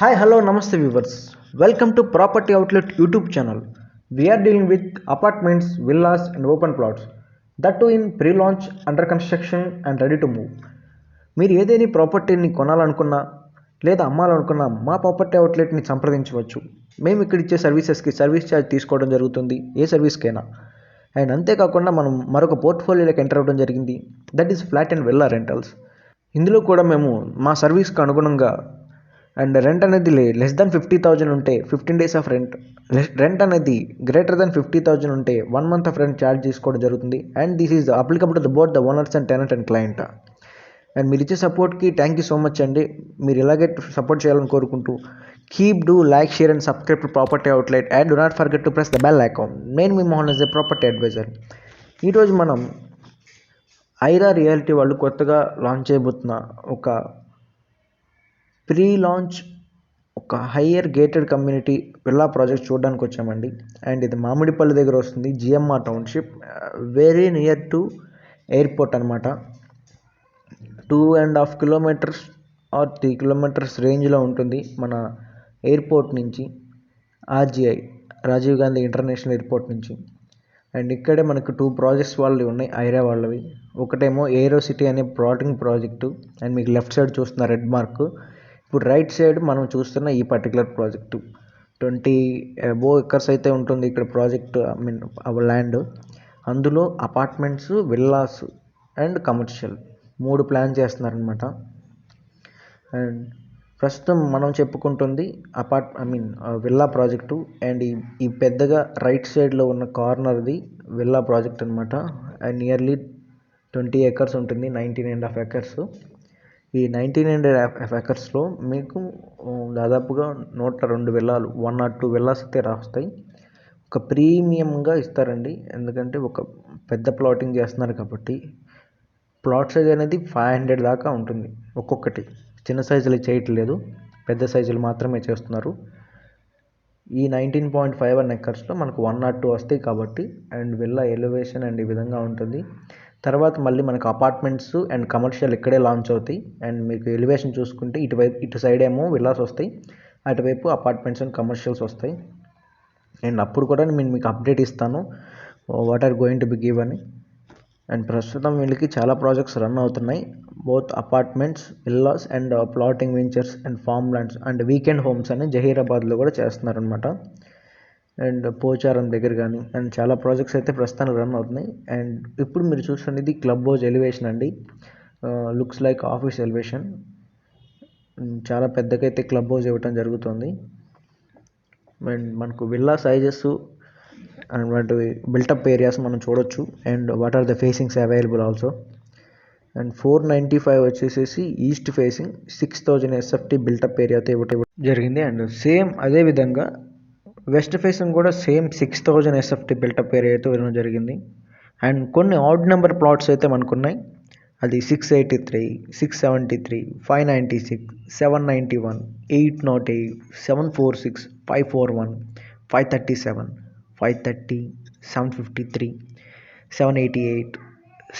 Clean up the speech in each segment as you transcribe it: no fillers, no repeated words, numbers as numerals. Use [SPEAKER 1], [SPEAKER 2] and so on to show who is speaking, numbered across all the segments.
[SPEAKER 1] Hi, hello, namaste viewers. Welcome to Property Outlet YouTube channel. We are dealing with apartments, villas and open plots. That too in pre-launch, under construction and ready to move. మీరు ఏదేని ప్రాపర్టీని కొనాలనుకున్నా లేదా అమ్మాలనుకున్నా మా property అవుట్లెట్ని సంప్రదించవచ్చు. మేము ఇక్కడ ఇచ్చే సర్వీసెస్కి సర్వీస్ ఛార్జ్ తీసుకోవడం జరుగుతుంది, ఏ సర్వీస్కైనా. అండ్ అంతేకాకుండా మనం మరొక పోర్ట్ఫోలియోలోకి ఎంటర్ అవ్వడం జరిగింది, that is flat and villa rentals. ఇందులో కూడా మేము మా సర్వీస్కి అనుగుణంగా అండ్ రెంట్ అనేది లెస్ దాన్ 50,000 ఉంటే 15 days ఆఫ్ రెంట్ అనేది గ్రేటర్ దాన్ 50,000 ఉంటే 1 month ఆఫ్ రెంట్ ఛార్జ్ తీసుకోవడం జరుగుతుంది. And this is applicable to both the owners and tenant and client. And మీరు ఇచ్చే సపోర్ట్కి థ్యాంక్ యూ సో మచ్ అండి. మీరు ఇలాగే సపోర్ట్ చేయాలని కోరుకుంటూ keep do like, share and subscribe to property outlet and do not forget to press the bell icon. నేను మీ Mohan S a property advisor. ఈరోజు మనం ఐరా రియాలిటీ వాళ్ళు కొత్తగా లాంచ్ చేయబోతున్న ఒక ప్రీ లాంచ్ ఒక higher gated community villa project చూడడానికి వచ్చామండి. అండ్ ఇది మామిడిపల్లి దగ్గర వస్తుంది, GMR township, very near to airport అనమాట. 2.5 kilometers ఆర్ 3 kilometers రేంజ్లో ఉంటుంది మన ఎయిర్పోర్ట్ నుంచి, RGI Rajiv Gandhi international airport నుంచి. అండ్ ఇక్కడే మనకు 2 ప్రాజెక్ట్స్ వాళ్ళవి ఉన్నాయి, ఐరా వాళ్ళవి. ఒకటేమో ఏరో సిటీ అనే ప్లాటింగ్ ప్రాజెక్టు, అండ్ మీకు లెఫ్ట్ సైడ్ చూస్తున్న రెడ్ మార్క్. ఇప్పుడు రైట్ సైడ్ మనం చూస్తున్న ఈ పర్టికులర్ ప్రాజెక్టు 20 above acres అయితే ఉంటుంది ఇక్కడ ప్రాజెక్ట్, ల్యాండ్. అందులో apartments, villas and commercial 3 plan చేస్తున్నారనమాట. అండ్ ప్రస్తుతం మనం చెప్పుకుంటుంది విల్లా ప్రాజెక్టు. అండ్ ఈ పెద్దగా రైట్ సైడ్లో ఉన్న కార్నర్ది విల్లా ప్రాజెక్ట్ అనమాట. అండ్ నియర్లీ 20 acres ఉంటుంది, 19.5 acres. ఈ 19.5 acresలో మీకు దాదాపుగా 102 విల్లాలు, 1 or 2 విల్లాస్ అయితే రాస్తాయి. ఒక ప్రీమియంగా ఇస్తారండి, ఎందుకంటే ఒక పెద్ద ప్లాటింగ్ చేస్తున్నారు కాబట్టి. ప్లాట్ సైజ్ అనేది 500 దాకా ఉంటుంది ఒక్కొక్కటి. చిన్న సైజులు చేయట్లేదు, పెద్ద సైజులు మాత్రమే చేస్తున్నారు. ఈ 19.51 acresలో మనకు 1 or 2 వస్తాయి కాబట్టి. అండ్ విల్లా ఎలివేషన్ అండ్ ఈ విధంగా ఉంటుంది. తర్వాత మళ్ళీ మనకు అపార్ట్మెంట్స్ అండ్ కమర్షియల్ ఇక్కడే లాంచ్ అవుతాయి. అండ్ మీకు ఎలివేషన్ చూసుకుంటే ఇటు సైడ్ ఏమో విల్లాస్ వస్తాయి, అటువైపు అపార్ట్మెంట్స్ అండ్ కమర్షియల్స్ వస్తాయి. అండ్ అప్పుడు కూడా నేను మీకు అప్డేట్ ఇస్తాను what are going to be give అని. అండ్ ప్రస్తుతం వీళ్ళకి చాలా ప్రాజెక్ట్స్ రన్ అవుతున్నాయి, both apartments, villas and plotting ventures and farm lands and weekend homes అని జహీరాబాద్లో కూడా చేస్తున్నారనమాట. అండ్ పోచారం దగ్గర కానీ అండ్ చాలా ప్రాజెక్ట్స్ అయితే ప్రస్తుతానికి రన్ అవుతున్నాయి. అండ్ ఇప్పుడు మీరు చూస్తున్నది క్లబ్ హౌస్ ఎలివేషన్ అండి, లుక్స్ లైక్ ఆఫీస్ ఎలివేషన్. చాలా పెద్దకైతే క్లబ్ హౌస్ ఇవ్వటం జరుగుతుంది. అండ్ మనకు విల్లా సైజెస్ అండ్ వాటి బిల్టప్ ఏరియాస్ మనం చూడొచ్చు. And what are the facings available also. And 495 వచ్చేసేసి ఈస్ట్ ఫేసింగ్ 6000 SFT బిల్టప్ ఏరియాతో ఇవ్వటం జరిగింది. అండ్ సేమ్ అదేవిధంగా వెస్ట్ ఫేసింగ్ కూడా సేమ్ 6000 SFT బిల్టప్ ఏరియా అయితే ఇవ్వడం జరిగింది. అండ్ కొన్ని ఆడ్ నెంబర్ ప్లాట్స్ అయితే మనకున్నాయి, అది 683, 673, 596, 791, 808, 746, 541, 537, 530, 753, 788,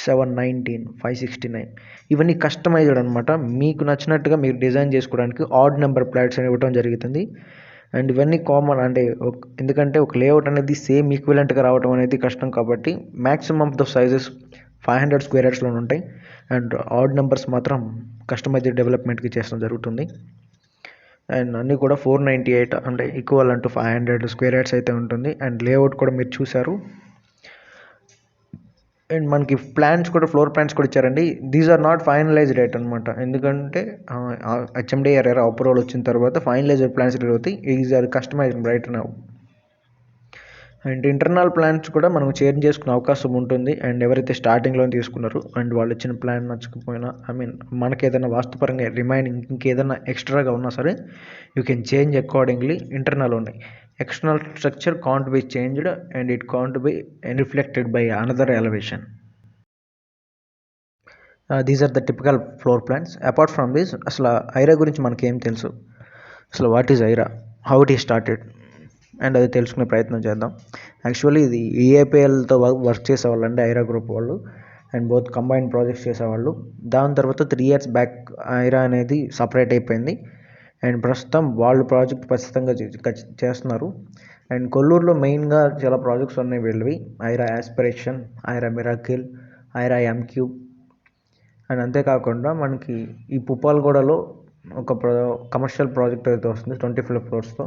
[SPEAKER 1] 719, 569. ఇవన్నీ కస్టమైజ్డ్ అనమాట. మీకు నచ్చినట్టుగా మీరు డిజైన్ చేసుకోవడానికి ఆడ్ నెంబర్ ప్లాట్స్ అని ఇవ్వడం జరుగుతుంది. అండ్ ఇవన్నీ కామన్, అంటే ఎందుకంటే ఒక లేఅవుట్ అనేది సేమ్ ఈక్వలెంట్గా రావడం అనేది కష్టం కాబట్టి maximum of the sizes 500 square yardsలో ఉంటాయి. అండ్ ఆడ్ నెంబర్స్ మాత్రం కస్టమైజ్డ్ డెవలప్మెంట్కి చేస్తడం జరుగుతుంది. అండ్ అన్నీ కూడా 498 అంటే ఈక్వల్ టు 500 square yards అయితే ఉంటుంది. అండ్ లేఅవుట్ కూడా మీరు చూసారు. అండ్ మనకి ప్లాన్స్ కూడా, ఫ్లోర్ ప్లాన్స్ కూడా ఇచ్చారండి. These are not finalised rate అనమాట, ఎందుకంటే HMD ఎర్ఆర్ అప్రూవల్ వచ్చిన తర్వాత ఫైనలైజ్డ్ ప్లాన్స్ అవుతాయి. Is are customised right now. And internal plans కూడా మనం చేంజ్ చేసుకునే అవకాశం ఉంటుంది. అండ్ ఎవరైతే స్టార్టింగ్లో తీసుకున్నారో అండ్ వాళ్ళు ఇచ్చిన ప్లాన్ నచ్చకపోయినా, మనకి ఏదైనా వాస్తుపరంగా రిమైనింగ్ ఇంకేదైనా ఎక్స్ట్రాగా ఉన్నా సరే you can change accordingly. Internal ఉన్నాయి, external structure can't be changed and it can't be reflected by another elevation. These are the typical floor plans. Apart from this, అసలు ఐరా గురించి మనకి ఏం తెలుసు, అసలు what is Aira, how it is started and అది తెలుసుకునే ప్రయత్నం చేద్దాం. యాక్చువల్లీ ఇది EAPLతో వర్క్ చేసేవాళ్ళండి ఐరా గ్రూప్ వాళ్ళు. అండ్ బోత్ కంబైన్డ్ ప్రాజెక్ట్స్ చేసేవాళ్ళు. దాని తర్వాత 3 years బ్యాక్ ఐరా అనేది సపరేట్ అయిపోయింది. అండ్ ప్రస్తుతం వాళ్ళు ప్రాజెక్ట్ ఖచ్చితంగా చేస్తున్నారు. అండ్ కొల్లూరులో మెయిన్గా చాలా ప్రాజెక్ట్స్ ఉన్నాయి వీళ్ళవి. Aira aspiration, Aira miracle, Aira M cube. And అంతేకాకుండా మనకి ఈ పుప్పాలగూడలో ఒక కమర్షియల్ ప్రాజెక్ట్ అయితే వస్తుంది 25 ఫ్లోర్స్తో.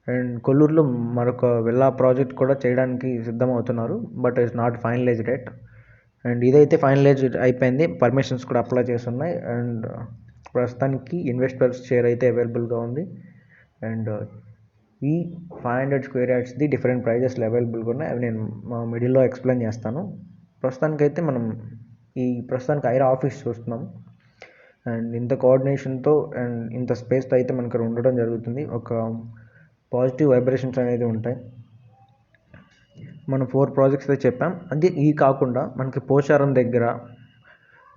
[SPEAKER 1] అండ్ కొల్లూరులో మరొక విల్లా ప్రాజెక్ట్ కూడా చేయడానికి సిద్ధమవుతున్నారు, but it's not finalised yet. And ఇదైతే ఫైనలైజ్డ్ అయిపోయింది, పర్మిషన్స్ కూడా అప్లై చేస్తున్నాయి. అండ్ ప్రస్తుతానికి ఇన్వెస్టర్స్ షేర్ అయితే అవైలబుల్గా ఉంది. అండ్ ఈ 500 స్క్వేర్ యార్డ్స్ది డిఫరెంట్ ప్రైజెస్లో అవైలబుల్గా ఉన్నాయి. అవి నేను మా మిడిల్లో ఎక్స్ప్లెయిన్ చేస్తాను. ప్రస్తుతానికైతే మనం ప్రస్తుతానికి ఐరా ఆఫీస్ చూస్తున్నాం. అండ్ ఇంత కోఆర్డినేషన్తో అండ్ ఇంత స్పేస్తో అయితే మనకు ఉండడం జరుగుతుంది. ఒక పాజిటివ్ వైబ్రేషన్స్ అనేది ఉంటాయి. మనం 4 ప్రాజెక్ట్స్ అయితే చెప్పాం. అది ఈ కాకుండా మనకి పోచారం దగ్గర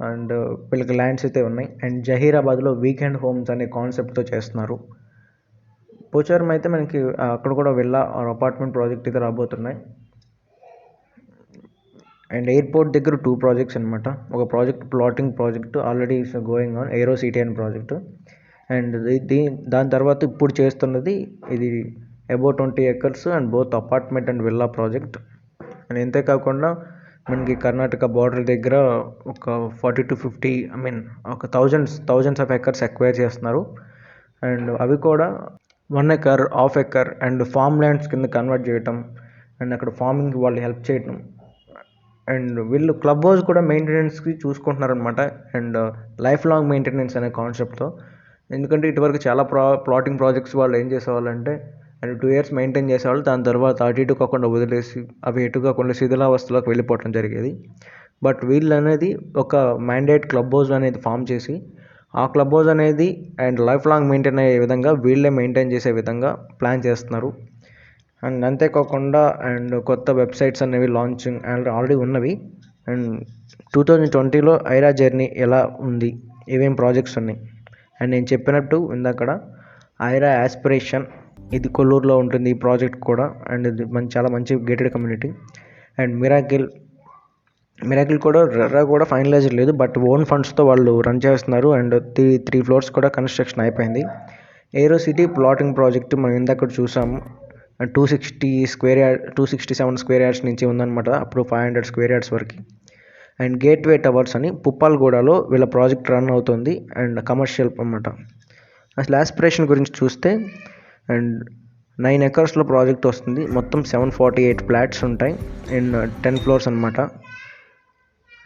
[SPEAKER 1] అండ్ వీళ్ళకి ల్యాండ్స్ అయితే ఉన్నాయి. అండ్ జహీరాబాద్లో వీకెండ్ హోమ్స్ అనే కాన్సెప్ట్తో చేస్తున్నారు. పోచారం అయితే మనకి అక్కడ కూడా విల్లా అపార్ట్మెంట్ ప్రాజెక్ట్ అయితే రాబోతున్నాయి. అండ్ ఎయిర్పోర్ట్ దగ్గర 2 ప్రాజెక్ట్స్ అనమాట. ఒక project plotting project already is going on, aero city అనే ప్రాజెక్టు. అండ్ దాని తర్వాత ఇప్పుడు చేస్తున్నది ఇది about 20 acres and both apartment and villa project. And అంతేకాకుండా మనకి కర్ణాటక బార్డర్ దగ్గర ఒక 40 to 50 ఒక థౌజండ్స్ ఆఫ్ ఎకర్స్ ఎక్వైర్ చేస్తున్నారు. అండ్ అవి కూడా 1 acre, ½ acre and form lands కింద కన్వర్ట్ చేయటం అండ్ అక్కడ ఫార్మింగ్కి వాళ్ళు హెల్ప్ చేయటం. అండ్ వీళ్ళు క్లబ్ హౌస్ కూడా మెయింటెనెన్స్కి చూసుకుంటున్నారనమాట. అండ్ లైఫ్ లాంగ్ మెయింటెనెన్స్ అనే కాన్సెప్ట్తో. ఎందుకంటే ఇటువరకు చాలా ప్లాటింగ్ ప్రాజెక్ట్స్ వాళ్ళు ఏం చేసేవాళ్ళంటే అండ్ 2 years మెయింటైన్ చేసేవాళ్ళు. దాని తర్వాత అటు ఇటు కాకుండా వదిలేసి అవి ఎటు కాకుండా శిథిలావస్థలోకి వెళ్ళిపోవటం జరిగేది. బట్ వీళ్ళు అనేది ఒక మ్యాండేట్ క్లబ్ హౌస్ అనేది ఫామ్ చేసి ఆ క్లబ్ హౌస్ అనేది అండ్ లైఫ్ లాంగ్ మెయింటైన్ అయ్యే విధంగా వీళ్ళే మెయింటైన్ చేసే విధంగా ప్లాన్ చేస్తున్నారు. అండ్ అంతేకాకుండా అండ్ కొత్త వెబ్సైట్స్ అనేవి లాంచింగ్ ఆల్రెడీ ఉన్నవి. అండ్ 2020లో ఐరా జర్నీ ఎలా ఉంది, ఏమేం ప్రాజెక్ట్స్ ఉన్నాయి. అండ్ నేను చెప్పినట్టు ఇందాకడ ఐరా యాస్పిరేషన్ ఇది కొల్లూరులో ఉంటుంది ఈ ప్రాజెక్ట్ కూడా. అండ్ ఇది చాలా మంచి గేటెడ్ కమ్యూనిటీ. అండ్ మిరాకిల్ కూడా ఫైనలైజ్డ్ లేదు, బట్ ఓన్ ఫండ్స్తో వాళ్ళు రన్ చేస్తున్నారు. అండ్ 3 floors కూడా కన్స్ట్రక్షన్ అయిపోయింది. ఏరో సిటీ ప్లాటింగ్ ప్రాజెక్ట్ మనం ఇందాక చూసాము. 267 స్క్వేర్ యార్డ్స్ నుంచి ఉందన్నమాట, అప్పుడు 500 స్క్వేర్ యార్డ్స్ వరకు. అండ్ గేట్వే టవర్స్ అని పుప్పాలగూడలో వీళ్ళ ప్రాజెక్ట్ రన్ అవుతుంది అండ్ కమర్షియల్ అన్నమాట. అసలు యాస్పిరేషన్ గురించి చూస్తే అండ్ 9 acresలో ప్రాజెక్ట్ వస్తుంది. మొత్తం 748 ఫ్లాట్స్ ఉంటాయి అండ్ 10 floors అనమాట.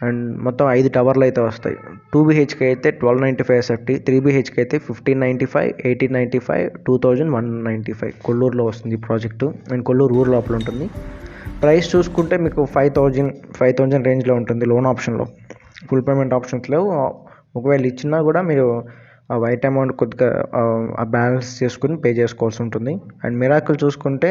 [SPEAKER 1] అండ్ మొత్తం 5 టవర్లు అయితే వస్తాయి. 2 BHK అయితే 1295 SFT, 3 BHK అయితే 1595, 1895, 2195 కొల్లూరులో వస్తుంది ఈ ప్రాజెక్టు. అండ్ కొల్లూరు ఊరు లోపల ఉంటుంది. ప్రైస్ చూసుకుంటే మీకు 5,000 రేంజ్లో ఉంటుంది లోన్ ఆప్షన్లో. ఫుల్ పేమెంట్ ఆప్షన్స్ లేవు. ఒకవేళ ఇచ్చినా కూడా మీరు ఆ వైట్ అమౌంట్ కొద్దిగా ఆ బ్యాలెన్స్ చేసుకుని పే చేసుకోవాల్సి ఉంటుంది. అండ్ మిరాకిల్ చూసుకుంటే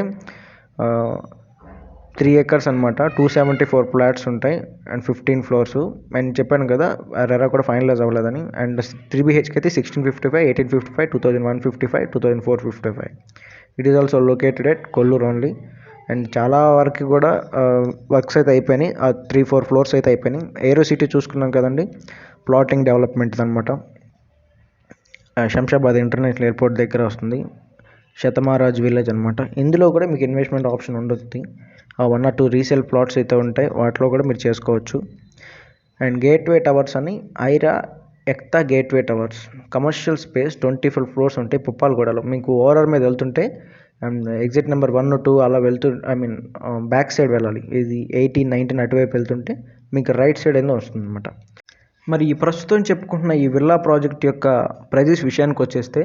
[SPEAKER 1] 3 acres అనమాట, 274 ఫ్లాట్స్ ఉంటాయి అండ్ 15 floors. అండ్ చెప్పాను కదా రెరా కూడా ఫైనలైజ్ అవ్వలేదని. అండ్ 3 BHK అయితే 1655, 1855, 2155, 2455. It is also located at Kollur only. And చాలా వరకు కూడా వర్క్స్ అయితే అయిపోయినాయి. 3-4 floors అయితే అయిపోయినాయి. ఏరో సిటీ చూసుకున్నాం కదండి, ప్లాటింగ్ డెవలప్మెంట్ అనమాట. శంషాబాద్ ఇంటర్నేషనల్ ఎయిర్పోర్ట్ దగ్గర వస్తుంది. శతమారాజ్ విలేజ్ అనమాట. ఇందులో కూడా మీకు ఇన్వెస్ట్మెంట్ ఆప్షన్ ఉంటుంది. 1 or 2 రీసేల్ ప్లాట్స్ అయితే ఉంటాయి, వాటిలో కూడా మీరు చేసుకోవచ్చు. అండ్ గేట్వే టవర్స్ అని Aira Ekta gateway towers commercial space 25 floors ఉంటాయి పుప్పాలగూడలో. మీకు ఓవరాల్ మీద వెళ్తుంటే ఎగ్జిట్ నెంబర్ 1, 2 అలా బ్యాక్ సైడ్ వెళ్ళాలి. ఇది 18, 19 అటువైపు వెళ్తుంటే మీకు రైట్ సైడ్ ఏదో వస్తుంది అనమాట. మరి ఈ ప్రస్తుతం చెప్పుకుంటున్న ఈ విల్లా ప్రాజెక్ట్ యొక్క ప్రైజెస్ విషయానికి వచ్చేస్తే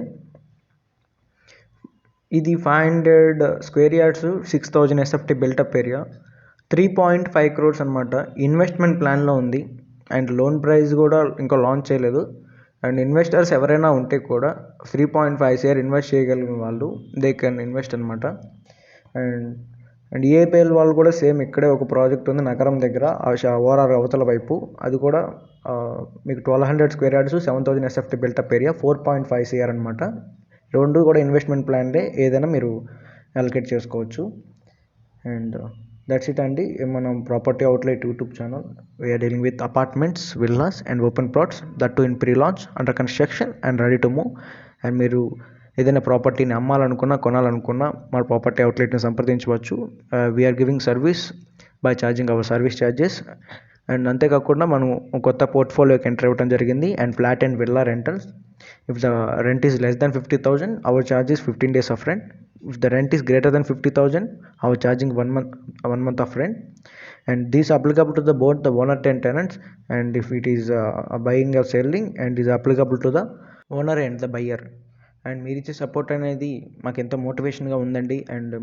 [SPEAKER 1] ఇది 500 square yards, 6,000 SFT built up area, 3.5 crores అనమాట. ఇన్వెస్ట్మెంట్ ప్లాన్లో ఉంది. అండ్ లోన్ ప్రైస్ కూడా ఇంకా లాంచ్ చేయలేదు. అండ్ ఇన్వెస్టర్స్ ఎవరైనా ఉంటే కూడా 3.5 CR ఇన్వెస్ట్ చేయగలిగిన వాళ్ళు దే కెన్ ఇన్వెస్ట్ అనమాట. అండ్ EAPL వాళ్ళు కూడా సేమ్ ఇక్కడే ఒక ప్రాజెక్ట్ ఉంది నగరం దగ్గర, ఓఆర్ఆర్ అవతల వైపు. అది కూడా మీకు 1,200 square yards, 7,000 SFT built up area, 4.5 CR అనమాట. రెండు కూడా ఇన్వెస్ట్మెంట్ ప్లాన్లే, ఏదైనా మీరు అలొకేట్ చేసుకోవచ్చు. అండ్ దట్స్ ఇట్ అండి. మనం property outlet YouTube channel. We're dealing with apartments, villas and open plots, that to in pre launch, under construction and ready to move. And మీరు ఏదైనా ప్రాపర్టీని అమ్మాలనుకున్నా కొనాలనుకున్నా మా ప్రాపర్టీ అవుట్లెట్ని సంప్రదించవచ్చు. We're giving service by charging our service charges. And అంతేకాకుండా మనం కొత్త పోర్ట్ఫోలియోకి ఎంటర్ అవ్వడం జరిగింది. And flat and villa rentals. If the rent is less than 50,000, our charge is 15 days of rent. If the rent is greater than 50,000, our charging 1 month of rent. And these applicable to both the owner and tenants. And if it is a buying or selling, and is applicable to the owner and the buyer. And మీరు ఇచ్చే support అనేది మాకు ఎంతో మోటివేషన్గా ఉందండి. And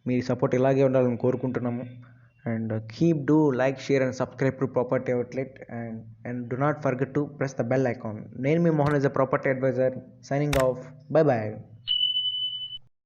[SPEAKER 1] me support ఇలాగే ఉండాలని కోరుకుంటున్నాము. And keep do like, share and subscribe to property outlet. And do not forget to press the bell icon. నేను మీ Mohan S a property advisor, signing off. Bye bye.